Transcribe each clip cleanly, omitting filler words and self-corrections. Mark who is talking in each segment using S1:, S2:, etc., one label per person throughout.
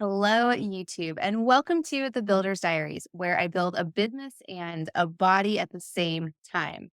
S1: Hello, YouTube, and welcome to the Builder's Diaries, where I build a business and a body at the same time.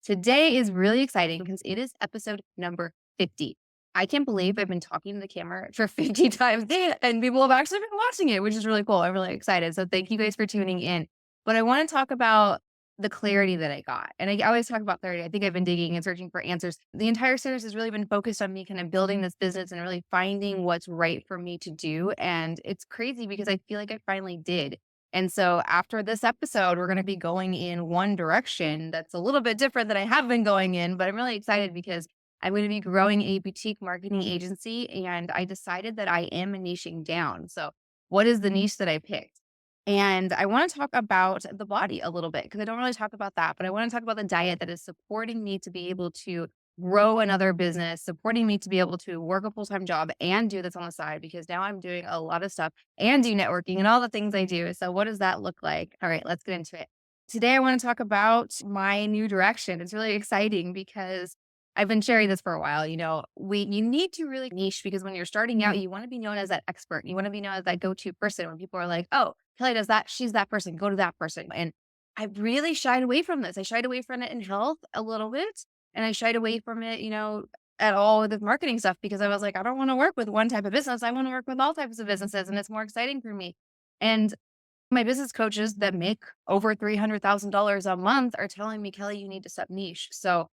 S1: Today is really exciting because it is episode number 50. I can't believe I've been talking to the camera for 50 times and people have actually been watching it, which is really cool. I'm really excited. So, thank you guys for tuning in. But I want to talk about the clarity that I got. And I always talk about clarity. I think I've been digging and searching for answers. The entire series has really been focused on me kind of building this business and really finding what's right for me to do. And it's crazy because I feel like I finally did. And so after this episode, we're going to be going in one direction that's a little bit different than I have been going in, but I'm really excited because I'm going to be growing a boutique marketing agency and I decided that I am niching down. So what is the niche that I picked? And I want to talk about the body a little bit because I don't really talk about that, but I want to talk about the diet that is supporting me to be able to grow another business, supporting me to be able to work a full time job and do this on the side because now I'm doing a lot of stuff and do networking and all the things I do. So, what does that look like? All right, let's get into it. Today, I want to talk about my new direction. It's really exciting because I've been sharing this for a while. You need to really niche because when you're starting out, you want to be known as that expert. You want to be known as that go-to person when people are like, "Oh, Kelly does that. She's that person. Go to that person." And I really shied away from this. I shied away from it in health a little bit, and I shied away from it, at all with the marketing stuff because I was like, I don't want to work with one type of business. I want to work with all types of businesses, and it's more exciting for me. And my business coaches that make over $300,000 a month are telling me, Kelly, you need to sub niche. So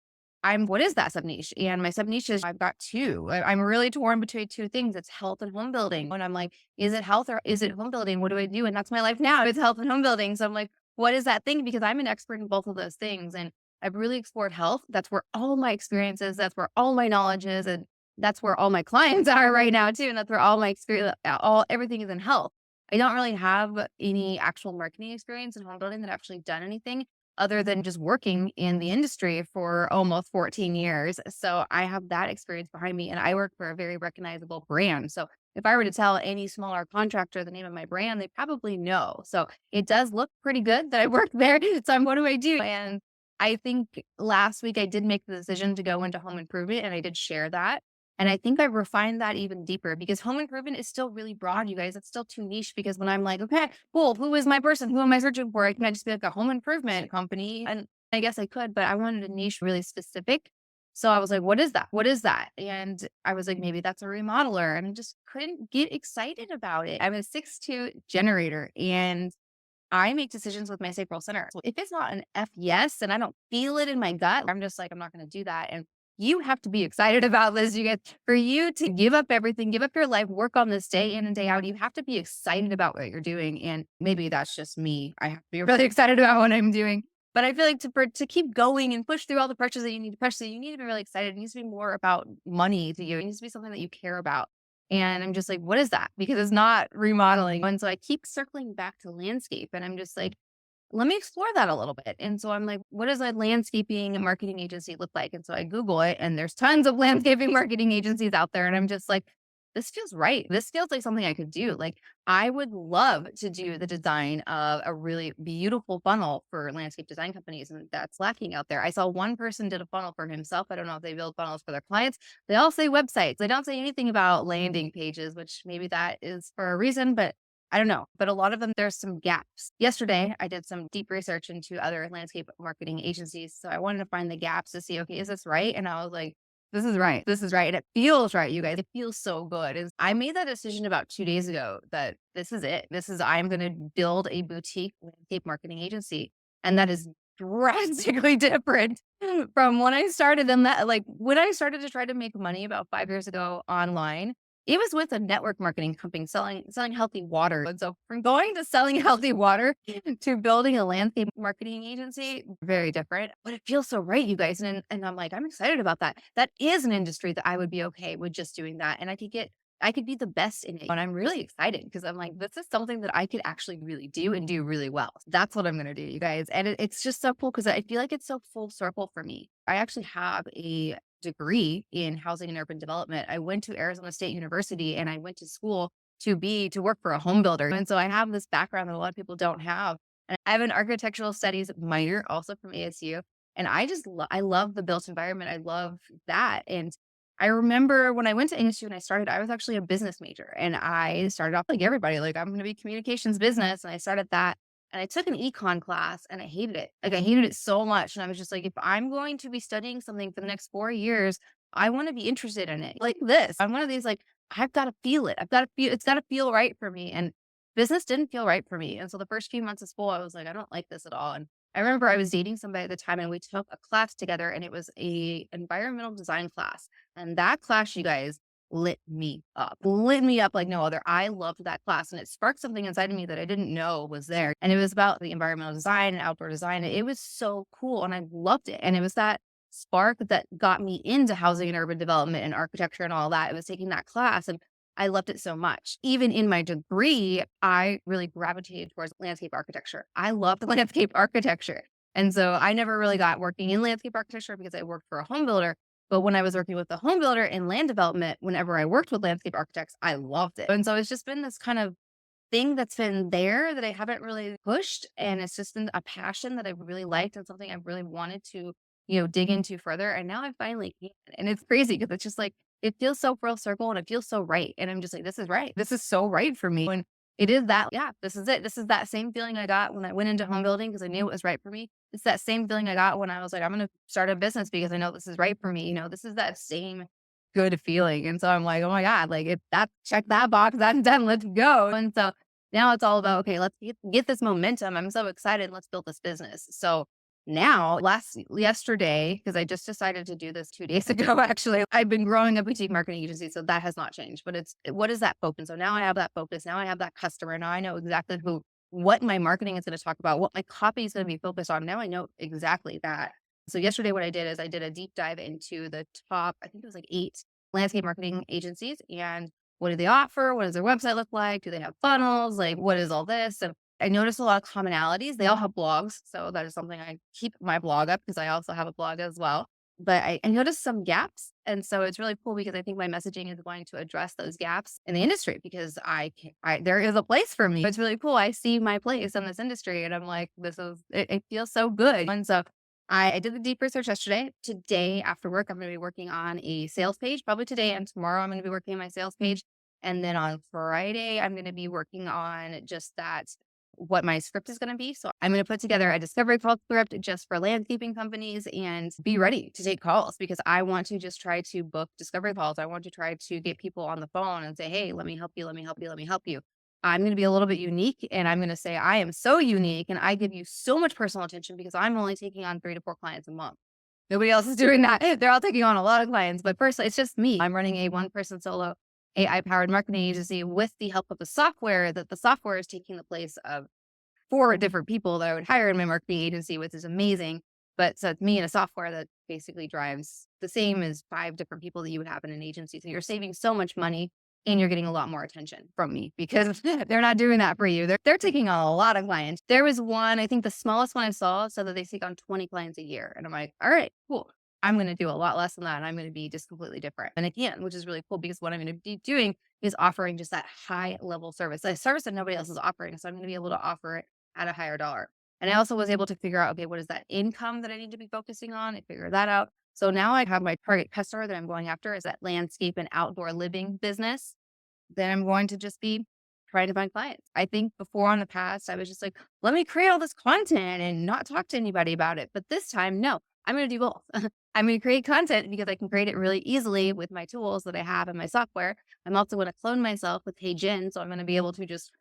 S1: what is that sub niche? And my sub niche is I've got two. I'm really torn between two things. It's health and home building. And I'm like, is it health or is it home building? What do I do? And that's my life now. It's health and home building. So I'm like, what is that thing? Because I'm an expert in both of those things. And I've really explored health. That's where all my experiences, that's where all my knowledge is. And that's where all my clients are right now too. And that's where all my experience, everything is in health. I don't really have any actual marketing experience in home building that I've actually done anything other than just working in the industry for almost 14 years. So I have that experience behind me and I work for a very recognizable brand. So if I were to tell any smaller contractor the name of my brand, they probably know. So it does look pretty good that I work there. So what do I do? And I think last week I did make the decision to go into home improvement and I did share that. And I think I refined that even deeper because home improvement is still really broad, you guys. It's still too niche because when I'm like, okay, cool, who is my person? Who am I searching for? Can I just be like a home improvement company? And I guess I could, but I wanted a niche really specific. So I was like, what is that? What is that? And I was like, maybe that's a remodeler. And I just couldn't get excited about it. I'm a 6'2" generator and I make decisions with my sacral center. So if it's not an F yes, and I don't feel it in my gut, I'm just like, I'm not going to do that. And you have to be excited about this. You get for you to give up everything, give up your life, work on this day in and day out. You have to be excited about what you're doing. And maybe that's just me. I have to be really excited about what I'm doing. But I feel like to keep going and push through all the pressures that you need to push, so you need to be really excited. It needs to be more about money to you. It needs to be something that you care about. And I'm just like, what is that? Because it's not remodeling. And so I keep circling back to landscape and I'm just like, let me explore that a little bit. And so I'm like, what does a landscaping and marketing agency look like? And so I Google it and there's tons of landscaping marketing agencies out there. And I'm just like, this feels right. This feels like something I could do. Like I would love to do the design of a really beautiful funnel for landscape design companies. And that's lacking out there. I saw one person did a funnel for himself. I don't know if they build funnels for their clients. They all say websites. They don't say anything about landing pages, which maybe that is for a reason, but I don't know, but a lot of them, there's some gaps. Yesterday, I did some deep research into other landscape marketing agencies. So I wanted to find the gaps to see, okay, is this right? And I was like, this is right. This is right. And it feels right, you guys. It feels so good. And I made that decision about 2 days ago that this is it. I'm going to build a boutique landscape marketing agency. And that is drastically different from when I started them. That like when I started to try to make money about 5 years ago online, it was with a network marketing company selling healthy water. And so from going to selling healthy water to building a landscape marketing agency, very different. But it feels so right, you guys. And I'm like, I'm excited about that. That is an industry that I would be okay with just doing that. And I could be the best in it. And I'm really excited because I'm like, this is something that I could actually really do and do really well. That's what I'm going to do, you guys. And it's just so cool because I feel like it's so full circle for me. I actually have a degree in housing and urban development. I went to Arizona State University and I went to school to work for a home builder. And so I have this background that a lot of people don't have. And I have an architectural studies minor also from ASU. And I love the built environment. I love that. And I remember when I went to ASU and I started, I was actually a business major and I started off like everybody, like I'm going to be communications business. And I started that and I took an econ class and I hated it. Like I hated it so much. And I was just like, if I'm going to be studying something for the next 4 years, I want to be interested in it like this. I'm one of these like, I've got to feel it. I've got to feel, it's got to feel right for me. And business didn't feel right for me. And so the first few months of school, I was like, I don't like this at all. And I remember I was dating somebody at the time and we took a class together and it was a environmental design class and that class, you guys, lit me up like no other. I loved that class and it sparked something inside of me that I didn't know was there. And it was about the environmental design and outdoor design. It was so cool and I loved it. And it was that spark that got me into housing and urban development and architecture and all that. It was taking that class and I loved it so much. Even in my degree, I really gravitated towards landscape architecture. I loved landscape architecture. And so I never really got working in landscape architecture because I worked for a home builder. But when I was working with the home builder in land development, whenever I worked with landscape architects, I loved it. And so it's just been this kind of thing that's been there that I haven't really pushed. And it's just been a passion that I really liked and something I really wanted to, dig into further. And now I finally can. And it's crazy because it's just like, it feels so full circle and it feels so right. And I'm just like, this is right. This is so right for me. And it is that, yeah, this is it. This is that same feeling I got when I went into home building because I knew it was right for me. It's that same feeling I got when I was like, I'm going to start a business because I know this is right for me. This is that same good feeling. And so I'm like, oh my God, like if that check that box, that's done, let's go. And so now it's all about, okay, let's get this momentum. I'm so excited. Let's build this business. So now yesterday, because I just decided to do this 2 days ago, actually, I've been growing a boutique marketing agency. So that has not changed, but what is that focus? So now I have that focus. Now I have that customer. Now I know exactly what my marketing is going to talk about, what my copy is going to be focused on. Now I know exactly that. So yesterday, what I did is I did a deep dive into the top, I think it was like 8 landscape marketing agencies and what do they offer? What does their website look like? Do they have funnels? Like, what is all this? And I noticed a lot of commonalities. They all have blogs. So that is something I keep my blog up because I also have a blog as well. But I noticed some gaps. And so it's really cool because I think my messaging is going to address those gaps in the industry because there is a place for me. It's really cool. I see my place in this industry and I'm like, it feels so good. And so I did the deep research yesterday. Today after work, I'm going to be working on a sales page. Probably today and tomorrow, I'm going to be working on my sales page. And then on Friday, I'm going to be working on just that, what my script is going to be. So I'm going to put together a discovery call script just for landscaping companies and be ready to take calls because I want to just try to book discovery calls. I want to try to get people on the phone and say, hey, let me help you. Let me help you. Let me help you. I'm going to be a little bit unique and I'm going to say I am so unique and I give you so much personal attention because I'm only taking on 3 to 4 clients a month. Nobody else is doing that. They're all taking on a lot of clients, but first it's just me. I'm running a one-person solo AI powered marketing agency with the help of the software that the software is taking the place of 4 different people that I would hire in my marketing agency, which is amazing. But so it's me and a software that basically drives the same as 5 different people that you would have in an agency. So you're saving so much money and you're getting a lot more attention from me because they're not doing that for you. They're taking on a lot of clients. There was one, I think the smallest one I saw said that they take on 20 clients a year. And I'm like, all right, cool. I'm going to do a lot less than that. And I'm going to be just completely different. And again, which is really cool because what I'm going to be doing is offering just that high level service, a service that nobody else is offering. So I'm going to be able to offer it at a higher dollar. And I also was able to figure out, okay, what is that income that I need to be focusing on? I figured that out. So now I have my target customer that I'm going after is that landscape and outdoor living business. Then I'm going to just be trying to find clients. I think before in the past, I was just like, let me create all this content and not talk to anybody about it. But this time, no, I'm going to do both. I'm going to create content because I can create it really easily with my tools that I have in my software. I'm also going to clone myself with Hey Jin. So I'm going to be able to just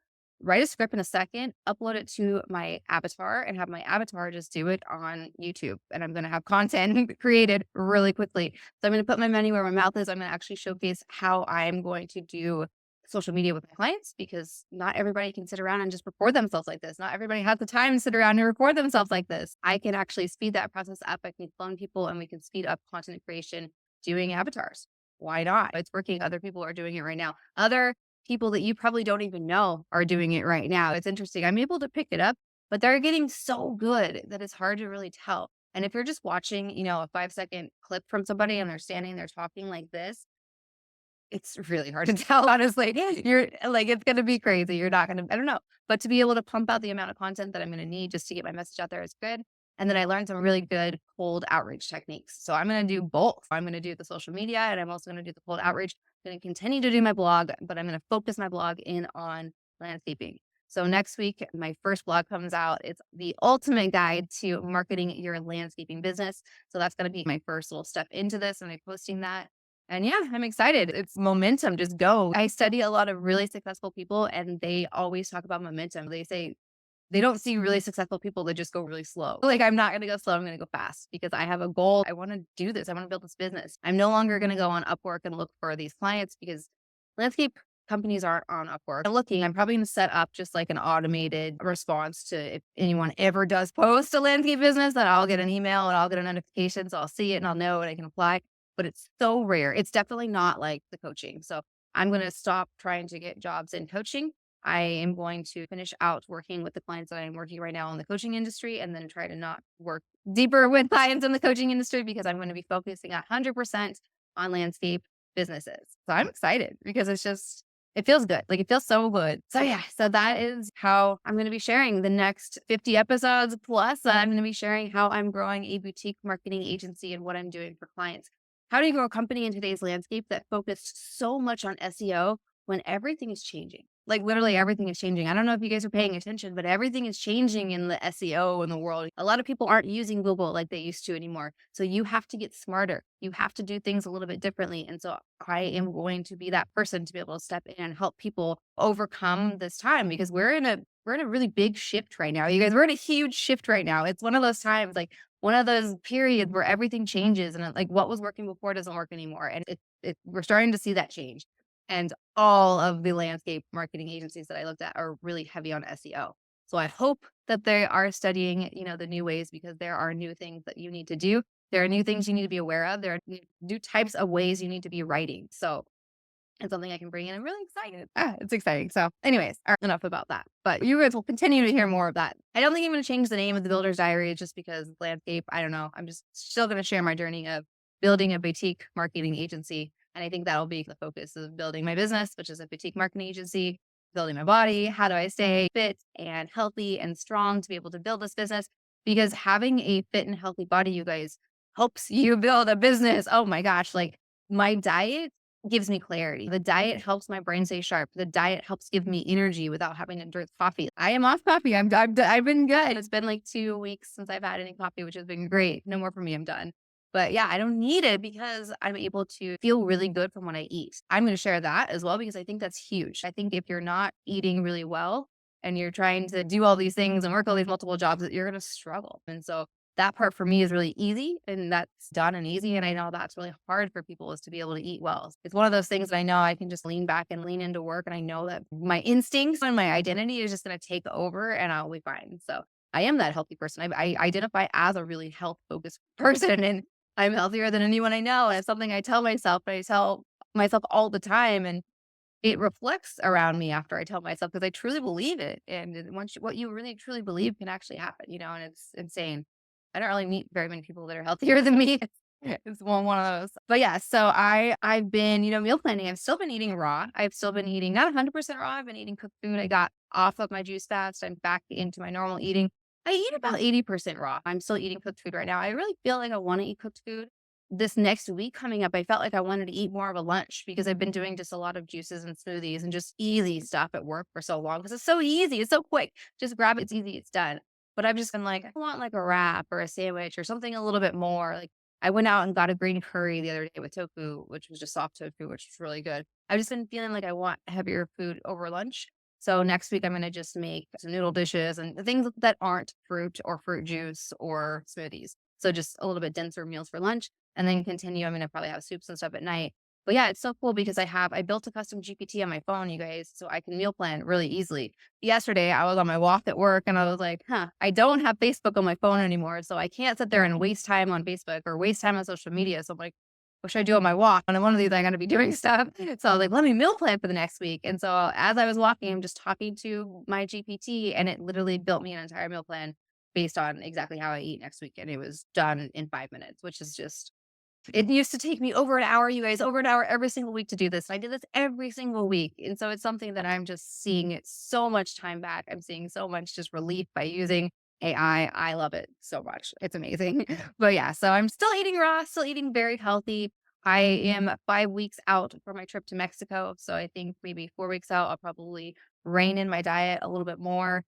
S1: write a script in a second, upload it to my avatar and have my avatar just do it on YouTube. And I'm going to have content created really quickly. So I'm going to put my money where my mouth is. I'm going to actually showcase how I'm going to do social media with my clients because not everybody can sit around and just record themselves like this. Not everybody has the time to sit around and record themselves like this. I can actually speed that process up. I can clone people and we can speed up content creation doing avatars. Why not? It's working. Other people are doing it right now. Other people that you probably don't even know are doing it right now. It's interesting. I'm able to pick it up, but they're getting so good that it's hard to really tell. And if you're just watching, a 5-second clip from somebody and they're standing there talking like this, it's really hard to tell, honestly. You're like, it's going to be crazy. You're not going to, I don't know. But to be able to pump out the amount of content that I'm going to need just to get my message out there is good. And then I learned some really good cold outreach techniques. So I'm going to do both. I'm going to do the social media and I'm also going to do the cold outreach. I'm going to continue to do my blog, but I'm going to focus my blog in on landscaping. So next week, my first blog comes out. It's the ultimate guide to marketing your landscaping business. So that's going to be my first little step into this. And I'm posting that. And yeah, I'm excited. It's momentum. Just go. I study a lot of really successful people and they always talk about momentum. They say they don't see really successful people that just go really slow. Like, I'm not going to go slow. I'm going to go fast because I have a goal. I want to do this. I want to build this business. I'm no longer going to go on Upwork and look for these clients because landscape companies aren't on Upwork. I'm looking, I'm probably going to set up just like an automated response to if anyone ever does post a landscape business, that I'll get an email and I'll get a notification. So I'll see it and I'll know and I can apply. But it's so rare. It's definitely not like the coaching. So I'm going to stop trying to get jobs in coaching. I am going to finish out working with the clients that I'm working right now in the coaching industry and then try to not work deeper with clients in the coaching industry because I'm going to be focusing 100% on landscape businesses. So I'm excited because it feels good. Like it feels so good. So yeah, so that is how I'm going to be sharing the next 50 episodes. Plus, I'm going to be sharing how I'm growing a boutique marketing agency and what I'm doing for clients. How do you grow a company in today's landscape that focused so much on SEO when everything is changing? Like literally everything is changing. I don't know if you guys are paying attention, but everything is changing in the SEO in the world. A lot of people aren't using Google like they used to anymore. So you have to get smarter. You have to do things a little bit differently. And so I am going to be that person to be able to step in and help people overcome this time because we're in a really big shift right now. You guys, we're in a huge shift right now. It's one of those times like one of those periods where everything changes and like what was working before doesn't work anymore. And we're starting to see that change. And all of the landscape marketing agencies that I looked at are really heavy on SEO. So I hope that they are studying, the new ways because there are new things that you need to do. There are new things you need to be aware of. There are new types of ways you need to be writing. So it's something I can bring in. I'm really excited. It's exciting. So anyways, enough about that. But you guys will continue to hear more of that. I don't think I'm going to change the name of the Builder's Diary just because landscape, I don't know. I'm just still going to share my journey of building a boutique marketing agency. And I think that'll be the focus of building my business, which is a boutique marketing agency, building my body. How do I stay fit and healthy and strong to be able to build this business? Because having a fit and healthy body, you guys, helps you build a business. Oh my gosh. Like my diet gives me clarity. The diet helps my brain stay sharp. The diet helps give me energy without having to drink coffee. I am off coffee. I've been good. It's been like 2 weeks since I've had any coffee, which has been great. No more for me. I'm done. But yeah, I don't need it because I'm able to feel really good from what I eat. I'm going to share that as well because I think that's huge. I think if you're not eating really well and you're trying to do all these things and work all these multiple jobs, that you're going to struggle. And so that part for me is really easy and that's done and easy. And I know that's really hard for people is to be able to eat well. It's one of those things that I know I can just lean back and lean into work. And I know that my instincts and my identity is just going to take over and I'll be fine. So I am that healthy person. I identify as a really health focused person and I'm healthier than anyone I know. And it's something I tell myself, but I tell myself all the time. And it reflects around me after I tell myself because I truly believe it. And what you really truly believe can actually happen, and it's insane. I don't really meet very many people that are healthier than me. It's one of those. But yeah, so I've been, meal planning. I've still been eating raw. I've still been eating not 100% raw. I've been eating cooked food. I got off of my juice fast. I'm back into my normal eating. I eat about 80% raw. I'm still eating cooked food right now. I really feel like I want to eat cooked food. This next week coming up, I felt like I wanted to eat more of a lunch because I've been doing just a lot of juices and smoothies and just easy stuff at work for so long because it's so easy. It's so quick. Just grab it. It's easy. It's done. But I've just been like, I want like a wrap or a sandwich or something a little bit more. Like I went out and got a green curry the other day with tofu, which was just soft tofu, which was really good. I've just been feeling like I want heavier food over lunch. So next week I'm going to just make some noodle dishes and things that aren't fruit or fruit juice or smoothies. So just a little bit denser meals for lunch and then continue. I'm going to probably have soups and stuff at night. But yeah, it's so cool because I built a custom GPT on my phone, you guys, so I can meal plan really easily. Yesterday, I was on my walk at work and I was like, I don't have Facebook on my phone anymore. So I can't sit there and waste time on Facebook or waste time on social media. So I'm like, what should I do on my walk? And one of these, I'm going to be doing stuff. So I was like, let me meal plan for the next week. And so as I was walking, I'm just talking to my GPT and it literally built me an entire meal plan based on exactly how I eat next week. And it was done in 5 minutes, which is just it used to take me over an hour, you guys, over an hour every single week to do this. I did this every single week. And so it's something that I'm just seeing it so much time back. I'm seeing so much just relief by using AI. I love it so much. It's amazing. But yeah, so I'm still eating raw, still eating very healthy. I am 5 weeks out for my trip to Mexico. So I think maybe 4 weeks out, I'll probably rein in my diet a little bit more.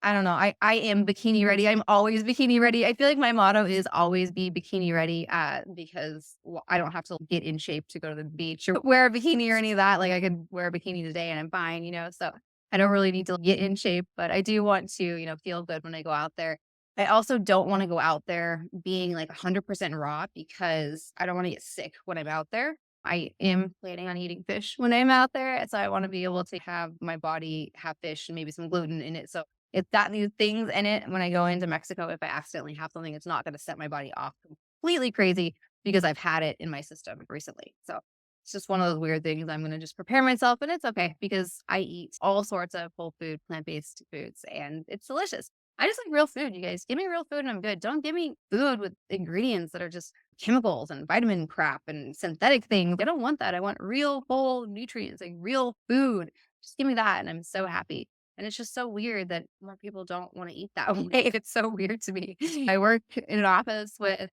S1: I don't know. I am bikini ready. I'm always bikini ready. I feel like my motto is always be bikini ready, because I don't have to get in shape to go to the beach or wear a bikini or any of that. Like I could wear a bikini today and I'm fine, So I don't really need to get in shape, but I do want to, feel good when I go out there. I also don't want to go out there being like 100% raw because I don't want to get sick when I'm out there. I am planning on eating fish when I'm out there. So I want to be able to have my body have fish and maybe some gluten in it. So it's got new things in it when I go into Mexico. If I accidentally have something, it's not going to set my body off completely crazy because I've had it in my system recently. So it's just one of those weird things. I'm going to just prepare myself and it's okay because I eat all sorts of whole food, plant-based foods and it's delicious. I just like real food, you guys. Give me real food and I'm good. Don't give me food with ingredients that are just chemicals and vitamin crap and synthetic things. I don't want that. I want real whole nutrients, like real food. Just give me that and I'm so happy. And it's just so weird that more people don't want to eat that way. It's so weird to me. I work in an office with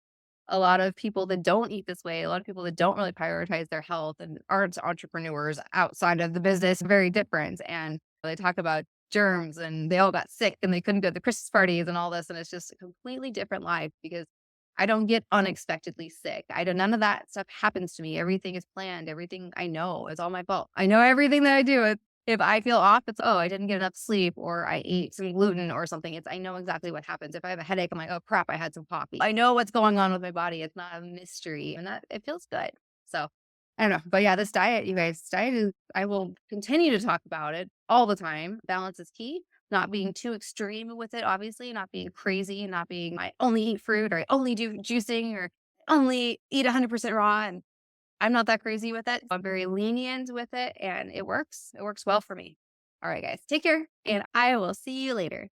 S1: a lot of people that don't eat this way, a lot of people that don't really prioritize their health and aren't entrepreneurs outside of the business, very different. And they talk about germs and they all got sick and they couldn't go to the Christmas parties and all this. And it's just a completely different life because I don't get unexpectedly sick. I don't, none of that stuff happens to me. Everything is planned. Everything I know is all my fault. I know everything that I do. If I feel off, it's, oh, I didn't get enough sleep or I ate some gluten or something. I know exactly what happens. If I have a headache, I'm like, oh crap, I had some coffee. I know what's going on with my body. It's not a mystery and that it feels good. So I don't know. But yeah, this diet, you guys, diet is, I will continue to talk about it all the time. Balance is key. Not being too extreme with it, obviously, not being crazy, not being, I only eat fruit or I only do juicing or only eat 100% raw. And I'm not that crazy with it. I'm very lenient with it and it works. It works well for me. All right, guys, take care and I will see you later.